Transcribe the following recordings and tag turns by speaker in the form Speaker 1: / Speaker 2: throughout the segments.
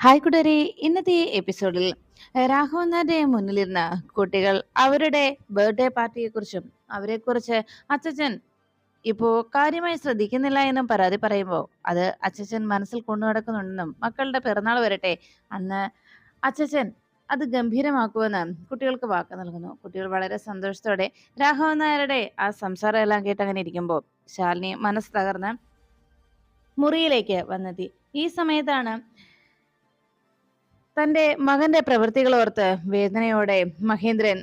Speaker 1: Hi കൂട്ടുകാരെ, ഇന്നത്തെ ഈ എപ്പിസോഡിൽ രാഘവന്നാരുടെ മുന്നിലിരുന്ന് കുട്ടികൾ അവരുടെ ബർത്ത്ഡേ പാർട്ടിയെക്കുറിച്ചും അവരെക്കുറിച്ച് അച്ചച്ചൻ ഇപ്പോ കാര്യമായി ശ്രദ്ധിക്കുന്നില്ല എന്നും പരാതി പറയുമ്പോൾ അത് അച്ചച്ചൻ മനസ്സിൽ കൊണ്ടു നടക്കുന്നുണ്ടെന്നും മക്കളുടെ പിറന്നാൾ വരട്ടെ അന്ന് അച്ചച്ചൻ അത് ഗംഭീരമാക്കുമെന്ന് കുട്ടികൾക്ക് വാക്ക് നൽകുന്നു. കുട്ടികൾ വളരെ സന്തോഷത്തോടെ രാഘവൻ നായരുടെ ആ സംസാരം എല്ലാം കേട്ട് അങ്ങനെ ഇരിക്കുമ്പോൾ ശാലിനി മനസ്സ് തകർന്ന് മുറിയിലേക്ക് വന്നെത്തി. ഈ സമയത്താണ് തന്റെ മകന്റെ പ്രവൃത്തികൾ ഓർത്ത് വേദനയോടെ മഹേന്ദ്രൻ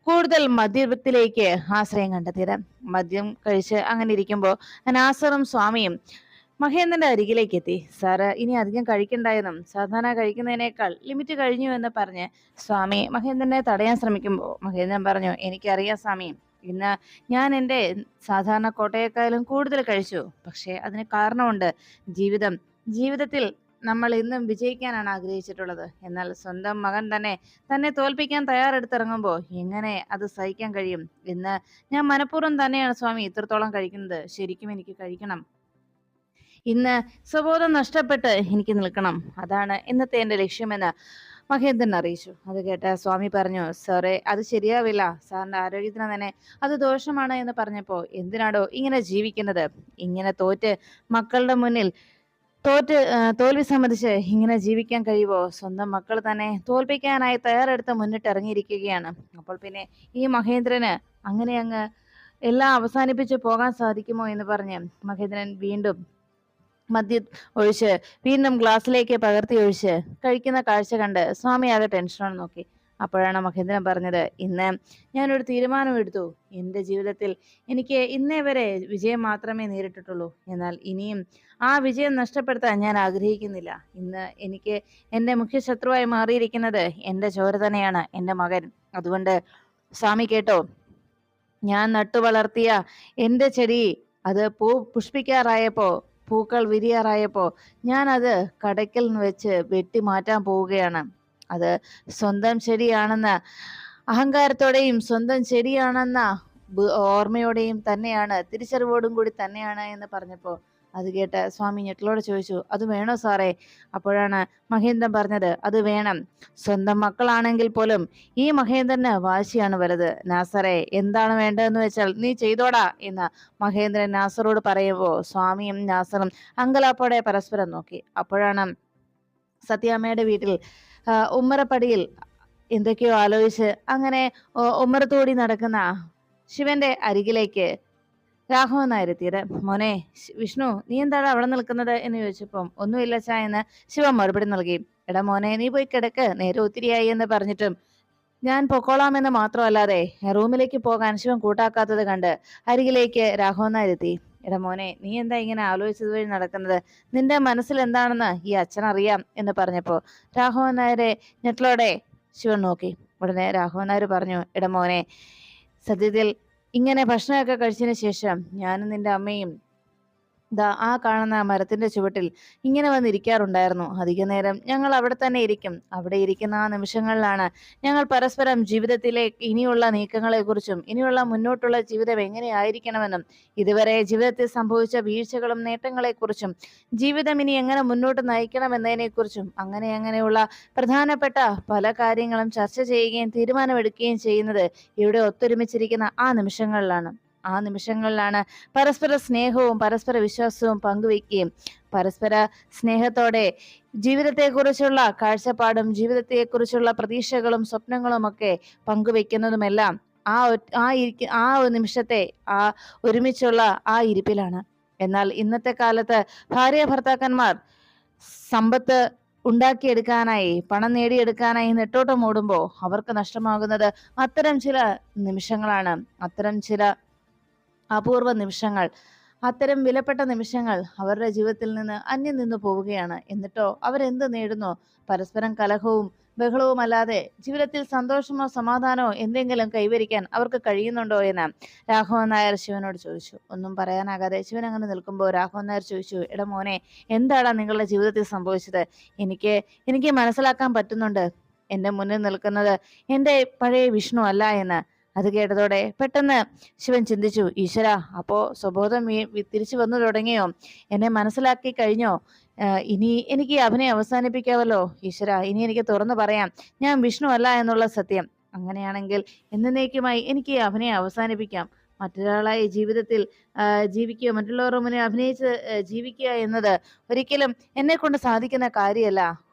Speaker 1: കൂടുതൽ മദ്യത്തിലേക്ക് ആശ്രയം കണ്ടെത്തിയത്. മദ്യം കഴിച്ച് അങ്ങനെ ഇരിക്കുമ്പോൾ നാസറും സ്വാമിയും മഹേന്ദ്രന്റെ അരികിലേക്ക് എത്തി. സാറ് ഇനി അധികം കഴിക്കണ്ടായെന്നും സാധാരണ കഴിക്കുന്നതിനേക്കാൾ ലിമിറ്റ് കഴിഞ്ഞു എന്ന് പറഞ്ഞ് സ്വാമി മഹേന്ദ്രനെ തടയാൻ ശ്രമിക്കുമ്പോൾ മഹേന്ദ്രൻ പറഞ്ഞു, എനിക്കറിയാം സ്വാമി, ഇന്ന് ഞാൻ എൻ്റെ സാധാരണ കോട്ടയേക്കാളും കൂടുതൽ കഴിച്ചു. പക്ഷേ അതിന് കാരണമുണ്ട്. ജീവിതത്തിൽ നമ്മൾ ഇന്നും വിജയിക്കാനാണ് ആഗ്രഹിച്ചിട്ടുള്ളത്. എന്നാൽ സ്വന്തം മകൻ തന്നെ തോൽപ്പിക്കാൻ തയ്യാറെടുത്തിറങ്ങുമ്പോൾ എങ്ങനെ അത് സഹിക്കാൻ കഴിയും? ഇന്ന് ഞാൻ മനഃപൂർവ്വം തന്നെയാണ് സ്വാമി ഇത്രത്തോളം കഴിക്കുന്നത്. ശരിക്കും എനിക്ക് കഴിക്കണം. ഇന്ന് സ്വബോധം നഷ്ടപ്പെട്ട് എനിക്ക് നിൽക്കണം. അതാണ് ഇന്നത്തെ എൻ്റെ ലക്ഷ്യമെന്ന് മഹേന്ദ്രൻ അറിയിച്ചു. അത് കേട്ട സ്വാമി പറഞ്ഞു, സാറേ, അത് ശരിയാവില്ല. സാറിന്റെ ആരോഗ്യത്തിന് തന്നെ അത് ദോഷമാണ് എന്ന് പറഞ്ഞപ്പോൾ എന്തിനാടോ ഇങ്ങനെ ജീവിക്കുന്നത്? ഇങ്ങനെ മക്കളുടെ മുന്നിൽ തോൽവി സമ്മതിച്ച് ഇങ്ങനെ ജീവിക്കാൻ കഴിയുമോ? സ്വന്തം മക്കൾ തന്നെ തോൽപ്പിക്കാനായി തയ്യാറെടുത്ത് മുന്നിട്ട് ഇറങ്ങിയിരിക്കുകയാണ്. അപ്പോൾ പിന്നെ ഈ മഹേന്ദ്രന് അങ്ങനെ അങ്ങ് എല്ലാം അവസാനിപ്പിച്ച് പോകാൻ സാധിക്കുമോ എന്ന് പറഞ്ഞ് മഹേന്ദ്രൻ വീണ്ടും മദ്യം ഒഴിച്ച് വീണ്ടും ഗ്ലാസ്സിലേക്ക് പകർത്തി ഒഴിച്ച് കഴിക്കുന്ന കാഴ്ച കണ്ട് സ്വാമി ആകെ ടെൻഷനോടെ നോക്കി. അപ്പോഴാണ് മഹേന്ദ്രൻ പറഞ്ഞത്, ഇന്ന് ഞാനൊരു തീരുമാനമെടുത്തു. എൻ്റെ ജീവിതത്തിൽ എനിക്ക് ഇന്നേ വരെ വിജയം മാത്രമേ നേരിട്ടിട്ടുള്ളൂ. എന്നാൽ ഇനിയും ആ വിജയം നഷ്ടപ്പെടുത്താൻ ഞാൻ ആഗ്രഹിക്കുന്നില്ല. ഇന്ന് എനിക്ക് എൻ്റെ മുഖ്യ ശത്രുവായി മാറിയിരിക്കുന്നത് എൻ്റെ ചോര തന്നെയാണ്, എൻ്റെ മകൻ. അതുകൊണ്ട് സ്വാമി കേട്ടോ, ഞാൻ നട്ടു വളർത്തിയ എൻ്റെ ചെടി അത് പുഷ്പിക്കാറായപ്പോ, പൂക്കൾ വിരിയാറായപ്പോ ഞാൻ അത് കടയ്ക്കൽ വെച്ച് വെട്ടി മാറ്റാൻ പോവുകയാണ്. അത് സ്വന്തം ചെടിയാണെന്ന അഹങ്കാരത്തോടെയും സ്വന്തം ചെടിയാണെന്ന ഓർമ്മയോടെയും തന്നെയാണ്, തിരിച്ചറിവോടും കൂടി തന്നെയാണ് എന്ന് പറഞ്ഞപ്പോ അത് കേട്ട് സ്വാമി ഞെട്ടലോടെ ചോദിച്ചു, അത് വേണോ സാറേ? അപ്പോഴാണ് മഹേന്ദ്രൻ പറഞ്ഞത്, അത് വേണം. സ്വന്തം മക്കളാണെങ്കിൽ പോലും ഈ മഹേന്ദ്രന് വാശിയാണ് വലുത്. നാസറെ, എന്താണ് വേണ്ടതെന്ന് വെച്ചാൽ നീ ചെയ്തോടാ എന്ന് മഹേന്ദ്രൻ നാസറോട് പറയുമ്പോൾ സ്വാമിയും നാസറും അങ്കലാപ്പോടെ പരസ്പരം നോക്കി. അപ്പോഴാണ് സത്യാമ്മയുടെ വീട്ടിൽ ഉമ്മറപ്പടിയിൽ എന്തൊക്കെയോ ആലോചിച്ച് അങ്ങനെ ഉമ്മറത്തോടി നടക്കുന്ന ശിവന്റെ അരികിലേക്ക് രാഘവൻ നായർ എത്തിയത്. മോനെ വിഷ്ണു, നീ എന്താണ് അവിടെ നിൽക്കുന്നത് എന്ന് ചോദിച്ചപ്പം ഒന്നുമില്ല ചാ എന്ന് ശിവൻ മറുപടി നൽകി. എടാ മോനെ, നീ പോയി കിടക്ക്, നേരെ ഒത്തിരിയായി എന്ന് പറഞ്ഞിട്ടും ഞാൻ പൊക്കോളാമെന്ന് മാത്രമല്ലാതെ റൂമിലേക്ക് പോകാൻ ശിവൻ കൂട്ടാക്കാത്തത് കണ്ട് അരികിലേക്ക് രാഘവൻ നായർ എത്തി. എടാ മോനെ, നീ എന്താ ഇങ്ങനെ ആലോചിച്ചത് വഴി നടക്കുന്നത്? നിന്റെ മനസ്സിൽ എന്താണെന്ന് ഈ അച്ഛൻ അറിയാം എന്ന് പറഞ്ഞപ്പോ രാഘവൻ നായരെ ഞെട്ടലോടെ ശിവൻ നോക്കി. ഉടനെ രാഘവൻ നായർ പറഞ്ഞു, എടാ മോനെ, സത്യത്തിൽ ഇങ്ങനെ ഭക്ഷണമൊക്കെ കഴിച്ചതിന് ശേഷം ഞാനും നിന്റെ അമ്മയും ആ കാണുന്ന മരത്തിന്റെ ചുവട്ടിൽ ഇങ്ങനെ വന്നിരിക്കാറുണ്ടായിരുന്നു. അധിക നേരം ഞങ്ങൾ അവിടെ തന്നെ ഇരിക്കും. അവിടെ ഇരിക്കുന്ന ആ നിമിഷങ്ങളിലാണ് ഞങ്ങൾ പരസ്പരം ജീവിതത്തിലേക്ക് ഇനിയുള്ള നീക്കങ്ങളെ കുറിച്ചും ഇനിയുള്ള മുന്നോട്ടുള്ള ജീവിതം എങ്ങനെയായിരിക്കണമെന്നും ഇതുവരെ ജീവിതത്തിൽ സംഭവിച്ച വീഴ്ചകളും നേട്ടങ്ങളെക്കുറിച്ചും ജീവിതം ഇനി എങ്ങനെ മുന്നോട്ട് നയിക്കണമെന്നതിനെക്കുറിച്ചും അങ്ങനെയുള്ള പ്രധാനപ്പെട്ട പല കാര്യങ്ങളും ചർച്ച ചെയ്യുകയും തീരുമാനമെടുക്കുകയും ചെയ്യുന്നത് ഇവിടെ ഒത്തൊരുമിച്ചിരിക്കുന്ന ആ നിമിഷങ്ങളിലാണ് പരസ്പര സ്നേഹവും പരസ്പര വിശ്വാസവും പങ്കുവെക്കുകയും പരസ്പര സ്നേഹത്തോടെ ജീവിതത്തെക്കുറിച്ചുള്ള കാഴ്ചപ്പാടും ജീവിതത്തെക്കുറിച്ചുള്ള പ്രതീക്ഷകളും സ്വപ്നങ്ങളും ഒക്കെ പങ്കുവെക്കുന്നതുമെല്ലാം ആ നിമിഷത്തെ ആ ഒരുമിച്ചുള്ള ആ ഇരിപ്പിലാണ്. എന്നാൽ ഇന്നത്തെ കാലത്ത് ഭാര്യ ഭർത്താക്കന്മാർ സമ്പത്ത് ഉണ്ടാക്കിയെടുക്കാനായി, പണം നേടിയെടുക്കാനായി നെട്ടോട്ടം ഓടുമ്പോൾ അവർക്ക് നഷ്ടമാകുന്നത് അത്തരം ചില നിമിഷങ്ങളാണ്. അത്തരം ചില അപൂർവ നിമിഷങ്ങൾ, അത്തരം വിലപ്പെട്ട നിമിഷങ്ങൾ അവരുടെ ജീവിതത്തിൽ നിന്ന് അന്യം നിന്നു പോവുകയാണ്. എന്നിട്ടോ അവരെന്ത് നേടുന്നു? പരസ്പരം കലഹവും ബഹളവും അല്ലാതെ ജീവിതത്തിൽ സന്തോഷമോ സമാധാനമോ എന്തെങ്കിലും കൈവരിക്കാൻ അവർക്ക് കഴിയുന്നുണ്ടോ എന്ന് രാഘവൻ നായർ ശിവനോട് ചോദിച്ചു. ഒന്നും പറയാനാകാതെ ശിവൻ അങ്ങനെ നിൽക്കുമ്പോൾ രാഘവൻ നായർ ചോദിച്ചു, എടാ മോനെ, എന്താണ് നിങ്ങളുടെ ജീവിതത്തിൽ സംഭവിച്ചത്? എനിക്ക് മനസ്സിലാക്കാൻ പറ്റുന്നുണ്ട്. എൻ്റെ മുന്നിൽ നിൽക്കുന്നത് എൻ്റെ പഴയ വിഷ്ണു അല്ല എന്ന്. അത് കേട്ടതോടെ പെട്ടെന്ന് ശിവൻ ചിന്തിച്ചു, ഈശ്വര, അപ്പോ സ്വബോധം തിരിച്ചു വന്നു തുടങ്ങിയോ? എന്നെ മനസ്സിലാക്കി കഴിഞ്ഞോ? ഇനി എനിക്ക് ഈ അഭിനയം അവസാനിപ്പിക്കാമല്ലോ ഈശ്വര. ഇനി എനിക്ക് തുറന്നു പറയാം, ഞാൻ വിഷ്ണു അല്ല എന്നുള്ള സത്യം. അങ്ങനെയാണെങ്കിൽ എന്നേക്കുമായി എനിക്ക് ഈ അഭിനയം അവസാനിപ്പിക്കാം. മറ്റൊരാളായി ജീവിതത്തിൽ ജീവിക്കുക, മറ്റുള്ളവരുടെ മുന്നിൽ അഭിനയിച്ച് ജീവിക്കുക എന്നത് ഒരിക്കലും എന്നെ കൊണ്ട് സാധിക്കുന്ന കാര്യമല്ല.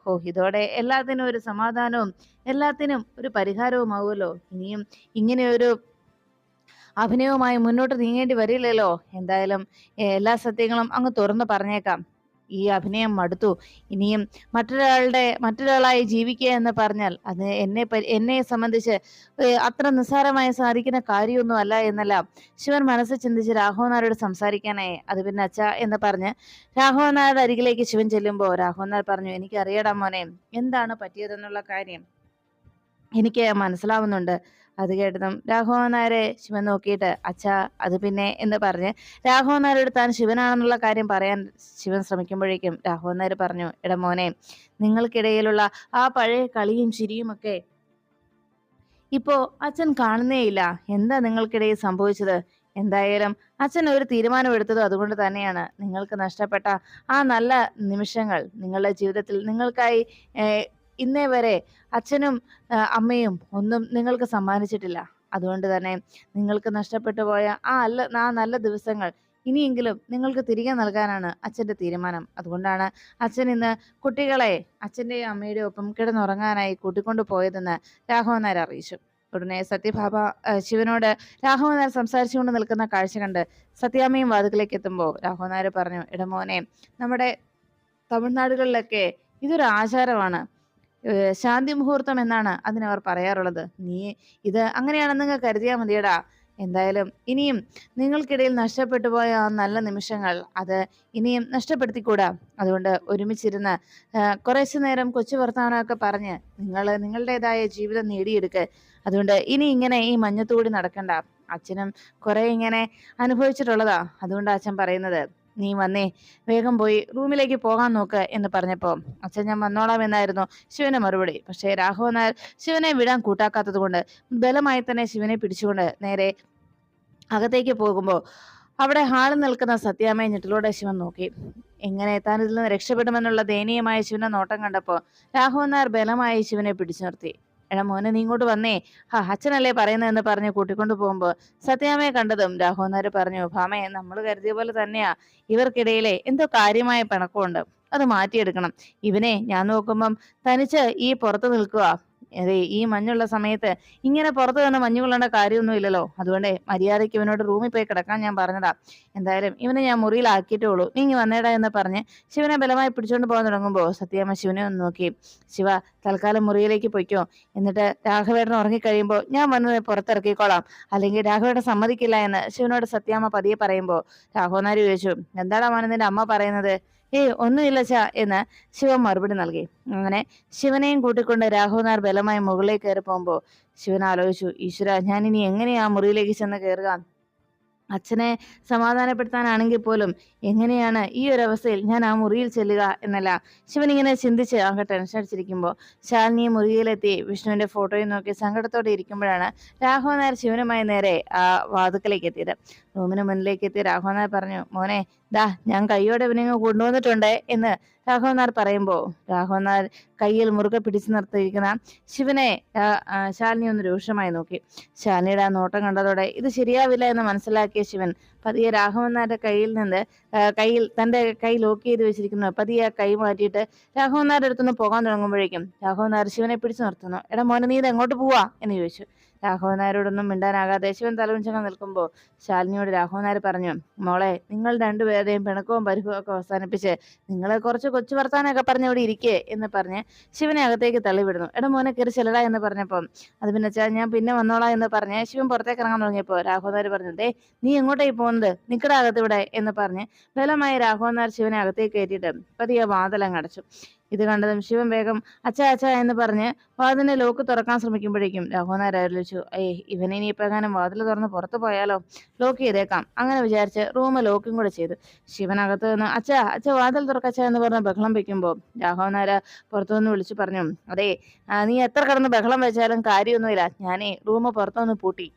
Speaker 1: ഇതോടെ എല്ലാത്തിനും ഒരു സമാധാനവും എല്ലാത്തിനും ഒരു പരിഹാരവുമാവുമല്ലോ. ഇനിയും ഇങ്ങനെ ഒരു അഭിനയവുമായി മുന്നോട്ട് നീങ്ങേണ്ടി വരില്ലല്ലോ. എന്തായാലും എല്ലാ സത്യങ്ങളും അങ്ങ് തുറന്നു പറഞ്ഞേക്കാം. ഈ അഭിനയം മടുത്തു. ഇനിയും മറ്റൊരാളായി ജീവിക്കുക എന്ന് പറഞ്ഞാൽ അത് എന്നെ സംബന്ധിച്ച് അത്ര നിസ്സാരമായി സാധിക്കുന്ന കാര്യമൊന്നും അല്ല എന്നെല്ലാം ശിവൻ മനസ്സിൽ ചിന്തിച്ച് രാഘവൻ നായരോട് സംസാരിക്കാനായി. അത് പിന്നെ അച്ഛ എന്ന് പറഞ്ഞ് രാഘവൻ നായരുടെ അരികിലേക്ക് ശിവൻ ചെല്ലുമ്പോൾ രാഘവൻ നായർ പറഞ്ഞു, എനിക്ക് അറിയടാ മോനെ, എന്താണ് പറ്റിയതെന്നുള്ള കാര്യം എനിക്ക് മനസ്സിലാവുന്നുണ്ട്. അത് കേട്ടതും രാഘവൻ നായരെ ശിവൻ നോക്കിയിട്ട്, അച്ഛാ അത് പിന്നെ എന്ന് പറഞ്ഞ് രാഘവൻ നായരോട് താൻ ശിവനാണെന്നുള്ള കാര്യം പറയാൻ ശിവൻ ശ്രമിക്കുമ്പോഴേക്കും രാഘവൻ നായർ പറഞ്ഞു, എടാ മോനെ, നിങ്ങൾക്കിടയിലുള്ള ആ പഴയ കളിയും ചിരിയും ഒക്കെ ഇപ്പോ അച്ഛൻ കാണുന്നേയില്ല. എന്താ നിങ്ങൾക്കിടയിൽ സംഭവിച്ചത്? എന്തായാലും അച്ഛൻ ഒരു തീരുമാനമെടുത്തതും അതുകൊണ്ട് തന്നെയാണ്. നിങ്ങൾക്ക് നഷ്ടപ്പെട്ട ആ നല്ല നിമിഷങ്ങൾ നിങ്ങളുടെ ജീവിതത്തിൽ നിങ്ങൾക്കായി ഇന്നേ വരെ അച്ഛനും അമ്മയും ഒന്നും നിങ്ങൾക്ക് സമ്മാനിച്ചിട്ടില്ല. അതുകൊണ്ട് തന്നെ നിങ്ങൾക്ക് നഷ്ടപ്പെട്ടു പോയ ആ നല്ല ദിവസങ്ങൾ ഇനിയെങ്കിലും നിങ്ങൾക്ക് തിരികെ നൽകാനാണ് അച്ഛന്റെ തീരുമാനം. അതുകൊണ്ടാണ് അച്ഛൻ ഇന്ന് കുട്ടികളെ അച്ഛന്റെയും അമ്മയുടെയും ഒപ്പം കിടന്നുറങ്ങാനായി കൂട്ടിക്കൊണ്ടു പോയതെന്ന് രാഘവൻ നായർ അറിയിച്ചു. ഉടനെ സത്യഭാമ ശിവനോട് രാഘവൻ നായർ സംസാരിച്ചുകൊണ്ട് നിൽക്കുന്ന കാഴ്ച കണ്ട് സത്യാമ്മയും വാതിക്കലേക്ക് എത്തുമ്പോൾ രാഘവൻ നായർ പറഞ്ഞു, ഇടമോനെ, നമ്മുടെ തമിഴ്നാടുകളിലൊക്കെ ഇതൊരു ആചാരമാണ്. ശാന്തി മുഹൂർത്തം എന്നാണ് അതിനവർ പറയാറുള്ളത്. നീ ഇത് അങ്ങനെയാണെന്ന് കരുതിയാൽ മതിയടാ. എന്തായാലും ഇനിയും നിങ്ങൾക്കിടയിൽ നഷ്ടപ്പെട്ടു പോയ ആ നല്ല നിമിഷങ്ങൾ അത് ഇനിയും നഷ്ടപ്പെടുത്തിക്കൂടാ. അതുകൊണ്ട് ഒരുമിച്ചിരുന്ന് കുറച്ചു നേരം കൊച്ചു വർത്തമാനമൊക്കെ പറഞ്ഞ് നിങ്ങളുടേതായ ജീവിതം നേടിയെടുക്ക്. അതുകൊണ്ട് ഇനി ഇങ്ങനെ ഈ മഞ്ഞത്തുകൂടി നടക്കണ്ട. അച്ഛനും കുറെ ഇങ്ങനെ അനുഭവിച്ചിട്ടുള്ളതാ. അതുകൊണ്ട് അച്ഛൻ പറയുന്നത്, നീ വന്നേ, വേഗം പോയി റൂമിലേക്ക് പോകാൻ നോക്ക് എന്ന് പറഞ്ഞപ്പോ, അച്ഛൻ ഞാൻ വന്നോളാം എന്നായിരുന്നു ശിവന്റെ മറുപടി. പക്ഷേ രാഘവൻ നായർ ശിവനെ വിടാൻ കൂട്ടാക്കാത്തത് കൊണ്ട് ബലമായി തന്നെ ശിവനെ പിടിച്ചുകൊണ്ട് നേരെ അകത്തേക്ക് പോകുമ്പോൾ അവിടെ ഹാളിൽ നിൽക്കുന്ന സത്യാമ്മയെ ഞെട്ടിലൂടെ ശിവൻ നോക്കി. എങ്ങനെ താൻ ഇതിൽ നിന്ന് രക്ഷപ്പെടുമെന്നുള്ള ദയനീയമായ ശിവന്റെ നോട്ടം കണ്ടപ്പോൾ രാഘവൻ നായർ ബലമായി ശിവനെ പിടിച്ചു നിർത്തി. എടാ മോനെ, നീ ഇങ്ങോട്ട് വന്നേ, അച്ഛനല്ലേ പറയുന്നതെന്ന് പറഞ്ഞ് കൂട്ടിക്കൊണ്ടു പോകുമ്പോ സത്യാമ്മയെ കണ്ടതും രാഘവൻ നായർ പറഞ്ഞു, ഭാമയെ, നമ്മൾ കരുതിയ പോലെ തന്നെയാ ഇവർക്കിടയിലെ എന്തോ കാര്യമായ പിണക്കമുണ്ട്. അത് മാറ്റിയെടുക്കണം. ഇവനെ ഞാൻ നോക്കുമ്പം തനിച്ച് ഈ പുറത്ത് നിൽക്കുക. അതെ, ഈ മഞ്ഞുള്ള സമയത്ത് ഇങ്ങനെ പുറത്ത് നിന്ന് മഞ്ഞു കൊള്ളേണ്ട കാര്യമൊന്നും ഇല്ലല്ലോ. അതുകൊണ്ട് മര്യാദയ്ക്ക് ഇവനോട് റൂമിൽ പോയി കിടക്കാൻ ഞാൻ പറഞ്ഞതാ. എന്തായാലും ഇവനെ ഞാൻ മുറിയിലാക്കിയിട്ടേ ഉള്ളൂ, നീ ഇങ്ങ് വന്നേടാ എന്ന് പറഞ്ഞ് ശിവനെ ബലമായി പിടിച്ചുകൊണ്ട് പോകാൻ തുടങ്ങുമ്പോൾ സത്യാമ്മ ശിവനെ ഒന്ന് നോക്കി, ശിവ, തൽക്കാലം മുറിയിലേക്ക് പൊയ്ക്കോ. എന്നിട്ട് രാഘവേട്ടൻ ഉറങ്ങിക്കഴിയുമ്പോൾ ഞാൻ വന്ന് പുറത്തിറക്കിക്കോളാം. അല്ലെങ്കിൽ രാഘവേട്ടൻ സമ്മതിക്കില്ല എന്ന് ശിവനോട് സത്യാമ്മ പതിയെ പറയുമ്പോൾ രാഘവൻ നായർ ചോദിച്ചു, എന്താടാ മോനെ നിന്റെ അമ്മ പറയുന്നത്? ഒന്നുമില്ല ചാ എന്ന് ശിവൻ മറുപടി നൽകി. അങ്ങനെ ശിവനെയും കൂട്ടിക്കൊണ്ട് രാഘവൻ നായർ ബലമായി മുകളിലേക്ക് കയറി പോകുമ്പോൾ ശിവൻ ആലോചിച്ചു, ഈശ്വര, ഞാനിനി എങ്ങനെയാ മുറിയിലേക്ക് ചെന്ന് കയറുക? അച്ഛനെ സമാധാനപ്പെടുത്താനാണെങ്കിൽ പോലും എങ്ങനെയാണ് ഈ ഒരു അവസ്ഥയിൽ ഞാൻ ആ മുറിയിൽ ചെല്ലുക എന്നല്ല ശിവൻ ഇങ്ങനെ ചിന്തിച്ച് അങ്ങ് ടെൻഷൻ അടിച്ചിരിക്കുമ്പോൾ ശാലിനി മുറിയിലെത്തി വിഷ്ണുവിന്റെ ഫോട്ടോയും നോക്കി സങ്കടത്തോടെ ഇരിക്കുമ്പോഴാണ് രാഘവൻ നായർ ശിവനുമായി നേരെ ആ വാതുക്കലേക്ക് എത്തിയത്. റൂമിന് മുന്നിലേക്ക് എത്തി രാഘവൻ നായർ പറഞ്ഞു, മോനെ, ദാ ഞാൻ കൈയോടെ ഇവനെ കൊണ്ടുവന്നിട്ടുണ്ട് എന്ന് രാഘവൻ നായർ പറയുമ്പോൾ രാഘവൻ നായർ കയ്യിൽ മുറുകെ പിടിച്ചു നിർത്തിയിരിക്കുന്ന ശിവനെ ശാലിനി ഒന്ന് രൂക്ഷമായി നോക്കി. ശാലിനിയുടെ ആ നോട്ടം കണ്ടതോടെ ഇത് ശരിയാവില്ല എന്ന് മനസ്സിലാക്കിയ ശിവൻ പതിയെ രാഘവൻ നായരുടെ തന്റെ കൈ ലോക്ക് ചെയ്ത് വെച്ചിരിക്കുന്നു പതിയെ കൈ മാറ്റിയിട്ട് രാഘവൻ നായരുടെ അടുത്തുനിന്ന് പോകാൻ തുടങ്ങുമ്പോഴേക്കും രാഘവൻ നായർ ശിവനെ പിടിച്ചു നിർത്തുന്നു. എടാ മോനെ, നീ ഇത് എങ്ങോട്ട് പോവാ എന്ന് ചോദിച്ചു. രാഘവൻ നായരോടൊന്നും മിണ്ടാനാകാതെ ശിവൻ തലമുഞ്ചങ്ങ നിൽക്കുമ്പോൾ ശാലിനിയോട് രാഘവൻ നായർ പറഞ്ഞു, മോളെ, നിങ്ങൾ രണ്ടുപേരുടെയും പിണക്കവും പരിഭവവും ഒക്കെ അവസാനിപ്പിച്ച് നിങ്ങളെ കുറച്ച് കൊച്ചു വർത്താനൊക്കെ പറഞ്ഞ് ഇവിടെ ഇരിക്കേ എന്ന് പറഞ്ഞ് ശിവനെ അകത്തേക്ക് തള്ളിവിടുന്നു. എടാ മോനെ, കയറി ചെല്ലടാ എന്ന് പറഞ്ഞപ്പോൾ അത് പിന്നെ ഞാൻ പിന്നെ വന്നോളാം എന്ന് പറഞ്ഞ് ശിവൻ പുറത്തേക്ക് ഇറങ്ങാൻ തുടങ്ങിയപ്പോൾ രാഘവൻ നായർ പറഞ്ഞു, നീ എങ്ങോട്ടേക്ക് പോകുന്നത്? നിക്കടാ അകത്ത് ഇവിടെ എന്ന് പറഞ്ഞ് ബലമായി രാഘവൻ നായർ ശിവനെ അകത്തേക്ക് കയറ്റിയിട്ട് പതിയെ വാതിലങ്ങ് അടച്ചു. ഇത് കണ്ടതും ശിവൻ വേഗം അച്ഛാ അച്ഛാ എന്ന് പറഞ്ഞ് വാതിലിന്റെ ലോക്ക് തുറക്കാൻ ശ്രമിക്കുമ്പോഴേക്കും രാഘവൻ നായർ ആലോചിച്ചു, ഇവനെ ഇനിയിപ്പോ എങ്ങാനും വാതിൽ തുറന്ന് പുറത്തു പോയാലോ, ലോക്ക് ചെയ്തേക്കാം. അങ്ങനെ വിചാരിച്ച് റൂം ലോക്കും കൂടെ ചെയ്തു. ശിവൻ അകത്ത് നിന്ന് അച്ഛാ അച്ഛാ വാതിൽ തുറക്കച്ച എന്ന് പറഞ്ഞ് ബഹളം വെക്കുമ്പോൾ രാഘവൻ നായർ പുറത്തുനിന്ന് വിളിച്ചു പറഞ്ഞു, അതെ, നീ എത്ര കിടന്ന് ബഹളം വെച്ചാലും കാര്യമൊന്നുമില്ല, ഞാനേ റൂം പുറത്തുനിന്ന് പൂട്ടി.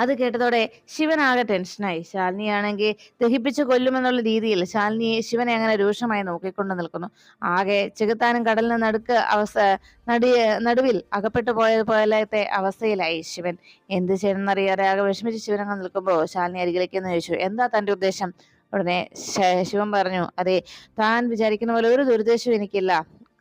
Speaker 1: അത് കേട്ടതോടെ ശിവനാകെ ടെൻഷനായി. ശാലിനിയാണെങ്കിൽ ദഹിപ്പിച്ച് കൊല്ലുമെന്നുള്ള രീതിയിൽ ശിവനെ അങ്ങനെ രൂക്ഷമായി നോക്കിക്കൊണ്ട് നിൽക്കുന്നു. ആകെ ചെകുത്താനും കടലിന് നടുവിൽ അകപ്പെട്ടു പോലത്തെ അവസ്ഥയിലായി ശിവൻ. എന്ത് ചെയ്യണമെന്നറിയാതെ ആകെ വിഷമിച്ച് ശിവനങ്ങ് നിൽക്കുമ്പോൾ ശാലിനി അരികിലേക്ക് എന്ന് ചോദിച്ചു, എന്താ തന്റെ ഉദ്ദേശം? ഉടനെ ശിവൻ പറഞ്ഞു, അതെ, താൻ വിചാരിക്കുന്ന പോലെ ഒരു ദുരുദ്ദേശവും എനിക്കില്ല.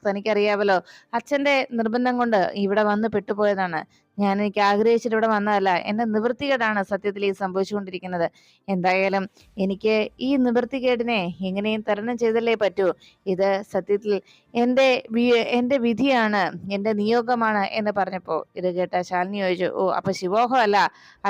Speaker 1: തനിക്കറിയാവല്ലോ, അച്ഛന്റെ നിർബന്ധം കൊണ്ട് ഇവിടെ വന്ന് പെട്ടുപോയതാണ്. എനിക്ക് ആഗ്രഹിച്ചിട്ട് ഇവിടെ വന്നതല്ല. എന്റെ നിവൃത്തികേടാണ് സത്യത്തിൽ ഈ സംഭവിച്ചുകൊണ്ടിരിക്കുന്നത്. എന്തായാലും എനിക്ക് ഈ നിവൃത്തികേടിനെ എങ്ങനെയും തരണം ചെയ്തല്ലേ പറ്റൂ. ഇത് സത്യത്തിൽ എന്റെ വിധിയാണ്, എന്റെ നിയോഗമാണ് എന്ന് പറഞ്ഞപ്പോ ഇത് കേട്ട ശാലിനി ചോദിച്ചു, ഓ, അപ്പൊ ശിവോഹം അല്ല?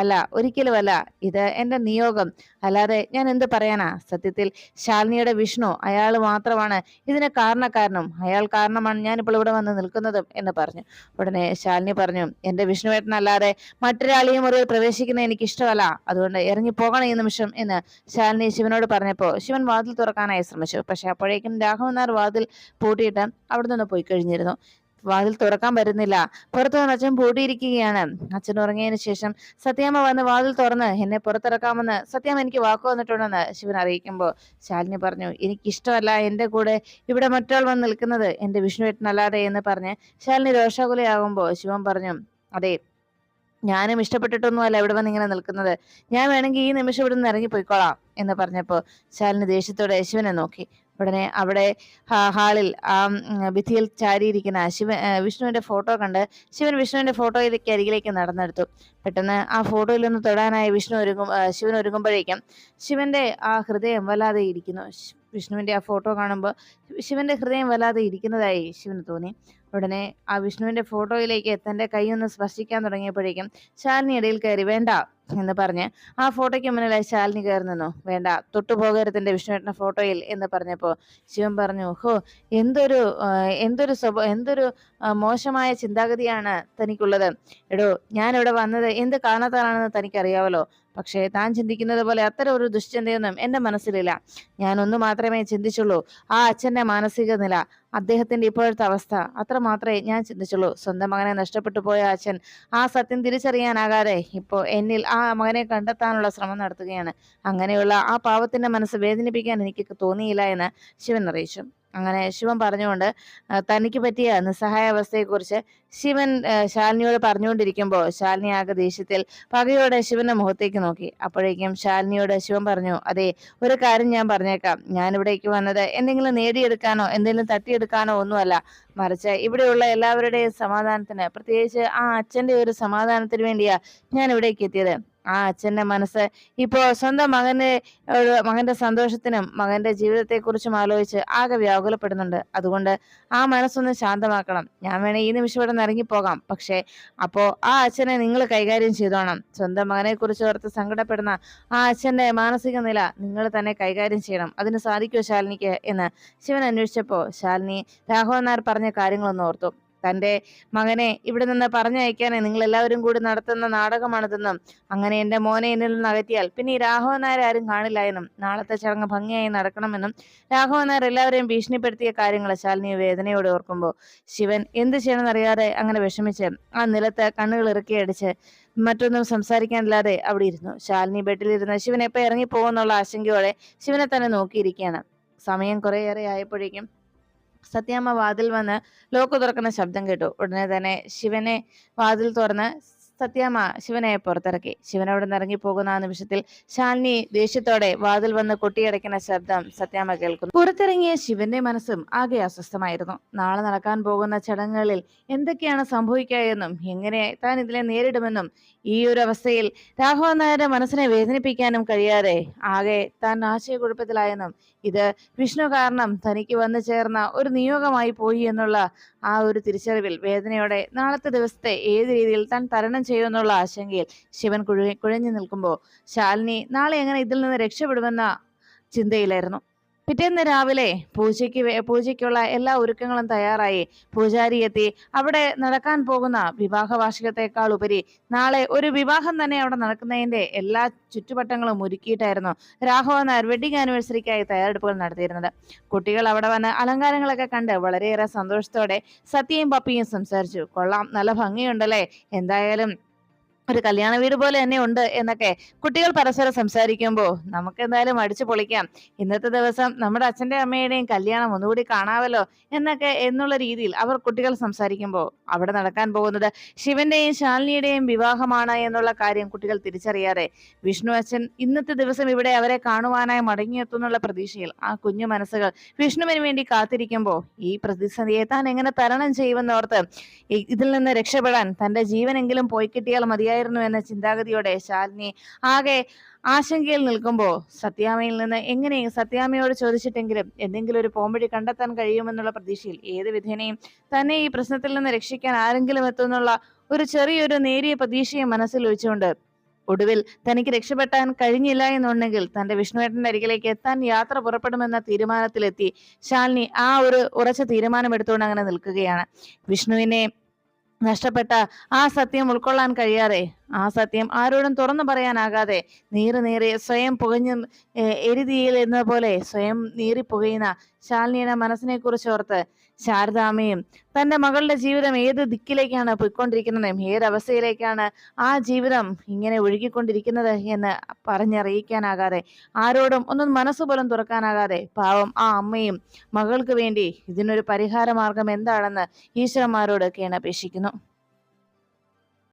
Speaker 1: അല്ല, ഒരിക്കലുമല്ല. ഇത് എന്റെ നിയോഗം, അല്ലാതെ ഞാൻ എന്ത് പറയാനാ? സത്യത്തിൽ ശാലിനിയുടെ വിഷ്ണു, അയാൾ മാത്രമാണ് ഇതിന് കാരണക്കാരനും. അയാൾ കാരണമാണ് ഞാനിപ്പോൾ ഇവിടെ വന്ന് നിൽക്കുന്നതും എന്ന് പറഞ്ഞു. ഉടനെ ശാലിനി പറഞ്ഞു, എന്റെ വിഷ്ണുവേട്ടനല്ലാതെ മറ്റൊരാളെയും മുറിയിൽ പ്രവേശിക്കുന്നത് എനിക്ക് ഇഷ്ടമല്ല. അതുകൊണ്ട് ഇറങ്ങി പോകണം ഈ നിമിഷം എന്ന് ശാലിനി ശിവനോട് പറഞ്ഞപ്പോ ശിവൻ വാതിൽ തുറക്കാനായി ശ്രമിച്ചു. പക്ഷെ അപ്പോഴേക്കും രാഘവൻ നായർ വാതിൽ പൂട്ടിയിട്ട് അവിടെ നിന്ന് പോയി കഴിഞ്ഞിരുന്നു. വാതിൽ തുറക്കാൻ പറ്റുന്നില്ല. പുറത്തു നിന്ന് അച്ഛൻ പൂട്ടിയിരിക്കുകയാണ്. അച്ഛൻ ഉറങ്ങിയതിനു ശേഷം സത്യാമ്മ വന്ന് വാതിൽ തുറന്ന് എന്നെ പുറത്തിറക്കാമെന്ന് സത്യാമ്മ എനിക്ക് വാക്കു വന്നിട്ടുണ്ടെന്ന് ശിവൻ അറിയിക്കുമ്പോൾ ശാലിനി പറഞ്ഞു, എനിക്കിഷ്ടമല്ല എന്റെ കൂടെ ഇവിടെ മറ്റൊരാൾ വന്ന് നിൽക്കുന്നത്, എന്റെ വിഷ്ണുവേട്ടനല്ലാതെ എന്ന് പറഞ്ഞ് ശാലിനി രോഷാകുലയാകുമ്പോൾ ശിവൻ പറഞ്ഞു, അതെ, ഞാനും ഇഷ്ടപ്പെട്ടിട്ടൊന്നുമല്ല ഇവിടെ വന്ന് ഇങ്ങനെ നിൽക്കുന്നത്. ഞാൻ വേണമെങ്കിൽ ഈ നിമിഷം ഇവിടെ നിന്ന് ഇറങ്ങി പോയിക്കോളാം എന്ന് പറഞ്ഞപ്പോ ശാലിനി ദേഷ്യത്തോടെ ശിവനെ നോക്കി. ഉടനെ അവിടെ ഹാളിൽ ഭിത്തിയിൽ ചാരിയിരിക്കുന്ന വിഷ്ണുവിന്റെ ഫോട്ടോ കണ്ട് ശിവൻ വിഷ്ണുവിന്റെ ഫോട്ടോയിലേക്ക് അരികിലേക്ക് നടന്നെടുത്തു. പെട്ടെന്ന് ആ ഫോട്ടോയിൽ ഒന്ന് തൊടാനായി ശിവൻ ഒരുങ്ങുമ്പോഴേക്കും ശിവന്റെ ആ ഹൃദയം വല്ലാതെ ഇരിക്കുന്നു. വിഷ്ണുവിന്റെ ആ ഫോട്ടോ കാണുമ്പോൾ ശിവന്റെ ഹൃദയം വല്ലാതെ ഇരിക്കുന്നതായി ശിവന് തോന്നി. ഉടനെ ആ വിഷ്ണുവിന്റെ ഫോട്ടോയിലേക്ക് തന്റെ കൈയൊന്ന് സ്പർശിക്കാൻ തുടങ്ങിയപ്പോഴേക്കും ശാലിനി ഇടയിൽ കയറി, വേണ്ട എന്ന് പറഞ്ഞ് ആ ഫോട്ടോയ്ക്ക് മുന്നിലായി ശാലിനി കയറി നിന്നു. വേണ്ട, തൊട്ടുപോകരുത് എന്റെ വിഷ്ണുവേട്ടന്റെ ഫോട്ടോയിൽ എന്ന് പറഞ്ഞപ്പോ ശിവൻ പറഞ്ഞു, ഹോ, എന്തൊരു എന്തൊരു മോശമായ ചിന്താഗതിയാണ് തനിക്കുള്ളത്. എടോ, ഞാൻ ഇവിടെ വന്നത് എന്ത് കാരണത്താലാണെന്ന് തനിക്കറിയാവല്ലോ. പക്ഷേ താൻ ചിന്തിക്കുന്നത് പോലെ അത്തരം ഒരു ദുശ്ചിന്തയൊന്നും എന്റെ മനസ്സിലില്ല. ഞാൻ ഒന്ന് മാത്രമേ ചിന്തിച്ചുള്ളൂ, ആ അച്ഛന്റെ മാനസിക നില, അദ്ദേഹത്തിന്റെ ഇപ്പോഴത്തെ അവസ്ഥ, അത്ര മാത്രമേ ഞാൻ ചിന്തിച്ചുള്ളൂ. സ്വന്തം മകനെ നഷ്ടപ്പെട്ടു പോയ അച്ഛൻ ആ സത്യം തിരിച്ചറിയാനാകാതെ ഇപ്പോ എന്നിൽ ആ മകനെ കണ്ടെത്താനുള്ള ശ്രമം നടത്തുകയാണ്. അങ്ങനെയുള്ള ആ പാവത്തിന്റെ മനസ്സ് വേദനിപ്പിക്കാൻ എനിക്ക് തോന്നിയില്ല എന്ന് ശിവൻ അറിയിച്ചു. അങ്ങനെ ശിവൻ പറഞ്ഞുകൊണ്ട് തനിക്ക് പറ്റിയ നിസ്സഹായാവസ്ഥയെക്കുറിച്ച് ശിവൻ ശാലിനിയോട് പറഞ്ഞുകൊണ്ടിരിക്കുമ്പോൾ ശാലിനി ആകെ ദേഷ്യത്തിൽ പകയോടെ ശിവന്റെ മുഖത്തേക്ക് നോക്കി. അപ്പോഴേക്കും ശാലിനിയോട് ശിവൻ പറഞ്ഞു, അതെ, ഒരു കാര്യം ഞാൻ പറഞ്ഞേക്കാം. ഞാൻ ഇവിടേക്ക് വന്നത് എന്തെങ്കിലും നേടിയെടുക്കാനോ എന്തെങ്കിലും തട്ടിയെടുക്കാനോ ഒന്നുമല്ല. മറിച്ച് ഇവിടെയുള്ള എല്ലാവരുടെയും സമാധാനത്തിന്, പ്രത്യേകിച്ച് ആ അച്ഛന്റെ ഒരു സമാധാനത്തിന് വേണ്ടിയാ ഞാൻ ഇവിടേക്ക് എത്തിയത്. ആ അച്ഛന്റെ മനസ്സ് ഇപ്പോ സ്വന്തം മകന്റെ സന്തോഷത്തിനും മകന്റെ ജീവിതത്തെക്കുറിച്ചും ആലോചിച്ച് ആകെ വ്യാകുലപ്പെടുന്നുണ്ട്. അതുകൊണ്ട് ആ മനസ്സൊന്ന് ശാന്തമാക്കണം. ഞാൻ വേണേ ഈ നിമിഷം ഇവിടെ നിന്ന് ഇറങ്ങിപ്പോകാം. പക്ഷെ അപ്പോ ആ അച്ഛനെ നിങ്ങൾ കൈകാര്യം ചെയ്തോണം. സ്വന്തം മകനെ കുറിച്ച് ഓർത്ത് സങ്കടപ്പെടുന്ന ആ അച്ഛന്റെ മാനസിക നില നിങ്ങൾ തന്നെ കൈകാര്യം ചെയ്യണം. അതിന് സാധിക്കുമോ ശാലിനിക്ക് എന്ന് ശിവൻ അന്വേഷിച്ചപ്പോ ശാലിനി രാഘവൻ നായർ പറഞ്ഞ കാര്യങ്ങളൊന്ന് ഓർത്തു. തന്റെ മകനെ ഇവിടെ നിന്ന് പറഞ്ഞയക്കാനേ നിങ്ങൾ എല്ലാവരും കൂടി നടത്തുന്ന നാടകമാണിതെന്നും, അങ്ങനെ എന്റെ മോനെ എന്നിൽ നിന്ന് അകറ്റിയാൽ പിന്നെ ഈ രാഘവൻ നായർ ആരും കാണില്ല എന്നും, നാളത്തെ ചടങ്ങ് ഭംഗിയായി നടക്കണമെന്നും രാഘവൻ നായർ എല്ലാവരെയും ഭീഷണിപ്പെടുത്തിയ കാര്യങ്ങൾ ശാലിനി വേദനയോടെ ഓർക്കുമ്പോൾ ശിവൻ എന്ത് ചെയ്യണമെന്നറിയാതെ അങ്ങനെ വിഷമിച്ച് ആ നിലത്ത് കണ്ണുകൾ ഇറുക്കിയടിച്ച് മറ്റൊന്നും സംസാരിക്കാനില്ലാതെ അവിടെ ഇരുന്നു. ശാലിനി ബെഡിലിരുന്ന് ശിവൻ എപ്പോ ഇറങ്ങി പോകുന്നുള്ള ആശങ്കയോടെ ശിവനെ തന്നെ നോക്കിയിരിക്കുകയാണ്. സമയം കുറേയേറെ ആയപ്പോഴേക്കും സത്യാമ്മ വാതിൽ വന്ന് ലോക്ക് തുറക്കുന്ന ശബ്ദം കേട്ടു. ഉടനെ തന്നെ ശിവനെ വാതിൽ തുറന്ന് സത്യാമ്മ ശിവനെ പുറത്തിറക്കി. ശിവൻ അവിടെ നിന്ന് ഇറങ്ങി പോകുന്ന ആ നിമിഷത്തിൽ ശാലിനി ദേഷ്യത്തോടെ വാതിൽ വന്ന് കൊട്ടിയടയ്ക്കുന്ന ശബ്ദം സത്യാമ്മ കേൾക്കുന്നു. പുറത്തിറങ്ങിയ ശിവന്റെ മനസ്സും ആകെ അസ്വസ്ഥമായിരുന്നു. നാളെ നടക്കാൻ പോകുന്ന ചടങ്ങുകളിൽ എന്തൊക്കെയാണ് സംഭവിക്കുക എന്നും എങ്ങനെ താൻ ഇതിനെ നേരിടുമെന്നും ഈ ഒരു അവസ്ഥയിൽ രാഘവൻ നായരുടെ മനസ്സിനെ വേദനിപ്പിക്കാനും കഴിയാതെ ആകെ താൻ ആശയക്കുഴപ്പത്തിലായെന്നും ഇത് വിഷ്ണു കാരണം തനിക്ക് വന്നു ചേർന്ന ഒരു നിയോഗമായി പോയി എന്നുള്ള ആ ഒരു തിരിച്ചറിവിൽ വേദനയോടെ നാളത്തെ ദിവസത്തെ ഏത് രീതിയിൽ താൻ തരണം ചെയ്യുമെന്നുള്ള ആശങ്കയിൽ ശിവൻ കുഴഞ്ഞു നിൽക്കുമ്പോൾ ശാലിനി നാളെ എങ്ങനെ ഇതിൽ നിന്ന് രക്ഷപ്പെടുമെന്ന ചിന്തയിലായിരുന്നു. പിറ്റേന്ന് രാവിലെ പൂജയ്ക്കുള്ള എല്ലാ ഒരുക്കങ്ങളും തയ്യാറായി. പൂജാരി എത്തി. അവിടെ നടക്കാൻ പോകുന്ന വിവാഹ വാർഷികത്തെക്കാൾ ഉപരി നാളെ ഒരു വിവാഹം തന്നെ അവിടെ നടക്കുന്നതിന്റെ എല്ലാ ചുറ്റുവട്ടങ്ങളും ഒരുക്കിയിട്ടായിരുന്നു രാഘവൻ നായർ വെഡിങ് ആനിവേഴ്സറിക്കായി തയ്യാറെടുപ്പുകൾ നടത്തിയിരുന്നത്. കുട്ടികൾ അവിടെ വന്ന് അലങ്കാരങ്ങളൊക്കെ കണ്ട് വളരെയേറെ സന്തോഷത്തോടെ സത്യയും പപ്പിയും സംസാരിച്ചു. കൊള്ളാം, നല്ല ഭംഗിയുണ്ടല്ലേ, എന്തായാലും ഒരു കല്യാണ വീട് പോലെ തന്നെ ഉണ്ട് എന്നൊക്കെ കുട്ടികൾ പരസ്പരം സംസാരിക്കുമ്പോൾ നമുക്ക് എന്തായാലും അടിച്ചു പൊളിക്കാം. ഇന്നത്തെ ദിവസം നമ്മുടെ അച്ഛന്റെ അമ്മയുടെയും കല്യാണം ഒന്നുകൂടി കാണാമല്ലോ എന്നൊക്കെ എന്നുള്ള രീതിയിൽ അവർ കുട്ടികൾ സംസാരിക്കുമ്പോൾ അവിടെ നടക്കാൻ പോകുന്നത് ശിവന്റെയും ശാലിനിയുടെയും വിവാഹമാണ് എന്നുള്ള കാര്യം കുട്ടികൾ തിരിച്ചറിയാതെ വിഷ്ണു അച്ഛൻ ഇന്നത്തെ ദിവസം ഇവിടെ അവരെ കാണുവാനായി മടങ്ങിയെത്തുന്നുള്ള പ്രതീക്ഷയിൽ ആ കുഞ്ഞു മനസ്സുകൾ വിഷ്ണുവിന് വേണ്ടി കാത്തിരിക്കുമ്പോൾ ഈ പ്രതിസന്ധിയെ താൻ എങ്ങനെ തരണം ചെയ്യുമെന്നോർത്ത് ഇതിൽ നിന്ന് രക്ഷപ്പെടാൻ തന്റെ ജീവനെങ്കിലും പോയി കിട്ടിയാൽ മതിയായിരുന്നു എന്ന ചിന്താഗതിയോടെ ശാലിനി ആകെ ആശങ്കയിൽ നിൽക്കുമ്പോൾ സത്യാമ്മയോട് ചോദിച്ചിട്ടെങ്കിലും എന്തെങ്കിലും ഒരു പോംവഴി കണ്ടെത്താൻ കഴിയുമെന്നുള്ള പ്രതീക്ഷയിൽ ഏത് വിധേനയും തന്നെ ഈ പ്രശ്നത്തിൽ നിന്ന് രക്ഷിക്കാൻ ആരെങ്കിലും എത്തുന്നുള്ള ഒരു ചെറിയൊരു നേരിയ പ്രതീക്ഷയെ മനസ്സിൽ വെച്ചുകൊണ്ട് ഒടുവിൽ തനിക്ക് രക്ഷപ്പെട്ടാൻ കഴിഞ്ഞില്ല എന്നുണ്ടെങ്കിൽ തന്റെ വിഷ്ണുവേട്ടന്റെ അരികിലേക്ക് താൻ യാത്ര പുറപ്പെടുമെന്ന തീരുമാനത്തിലെത്തി ശാലിനി ആ ഒരു ഉറച്ച തീരുമാനം എടുത്തുകൊണ്ട് അങ്ങനെ നിൽക്കുകയാണ്. വിഷ്ണുവിനെ നഷ്ടപ്പെട്ട ആ സത്യം ഉൾക്കൊള്ളാൻ കഴിയാതെ, ആ സത്യം ആരോടും തുറന്നു പറയാനാകാതെ നീറി സ്വയം പുകഞ്ഞു എരുതിയിൽ എന്ന പോലെ സ്വയം നീറിപ്പുകയുന്ന ശാലിനിയുടെ മനസ്സിനെ കുറിച്ച് ഓർത്ത് ശാരദാമ്മയും തന്റെ മകളുടെ ജീവിതം ഏത് ദിക്കിലേക്കാണ് പോയിക്കൊണ്ടിരിക്കുന്നതും ഏതവസ്ഥയിലേക്കാണ് ആ ജീവിതം ഇങ്ങനെ ഒഴുകിക്കൊണ്ടിരിക്കുന്നത് എന്ന് പറഞ്ഞറിയിക്കാനാകാതെ, ആരോടും ഒന്നും മനസ്സുപോലും തുറക്കാനാകാതെ പാവം ആ അമ്മയും മകൾക്ക് വേണ്ടി ഇതിനൊരു പരിഹാര മാർഗം എന്താണെന്ന് ഈശ്വരന്മാരോട് കേണപേക്ഷിക്കുന്നു.